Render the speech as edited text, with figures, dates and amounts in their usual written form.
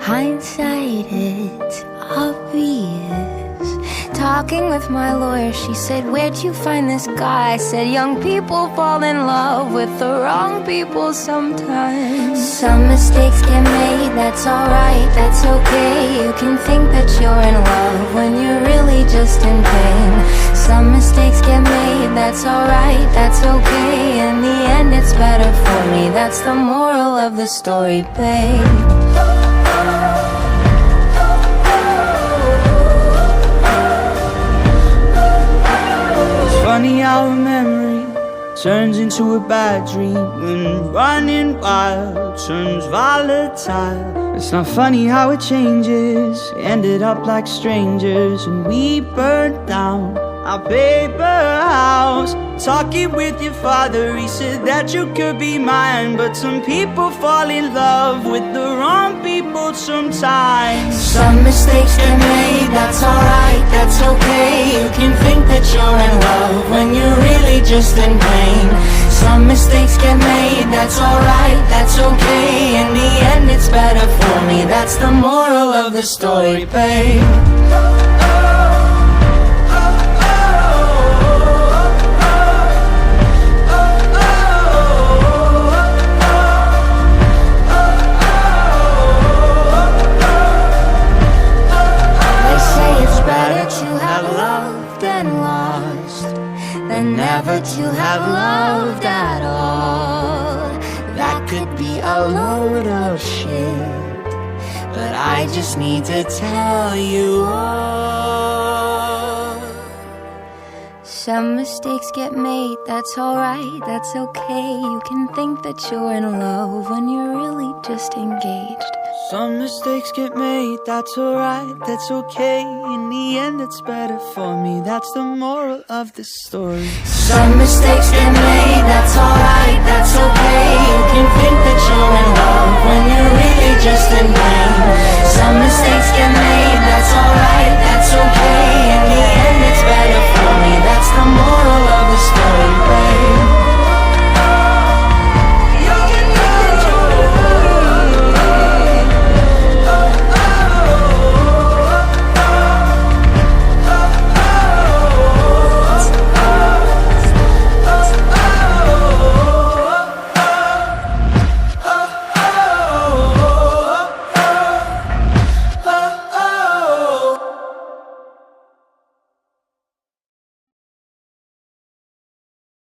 Hindsight, it's obvious. Talking with my lawyer, she said, "Where'd you find this guy?" I said, "Young people fall in love with the wrong people sometimes. Some mistakes get made, that's alright, that's okay. You can think that you're in love when you're really just in pain. Some mistakes get made, that's alright, that's okay. In the end it's better for me, that's the moral of the story, babe." Funny how a memory turns into a bad dream when running wild turns volatile. It's not funny how it changes. We ended up like strangers and we burned down our paper house. Talking with your father, he said that you could be mine. But some people fall in love with the wrong people sometimes. Some mistakes get made, that's alright, that's okay. You can think that you're in love when you're really just in pain. Some mistakes get made, that's alright, that's okay. In the end it's better for me, that's the moral of the story, babe. And never to have loved at all. That could be a load of shit, but I just need to tell you all. Some mistakes get made, that's alright, that's okay. You can think that you're in love when you're really just engaged. Some mistakes get made, that's alright, that's okay. In the end it's better for me, that's the moral of the story. Some mistakes get made, that's alright, that's okay. You can think that you're in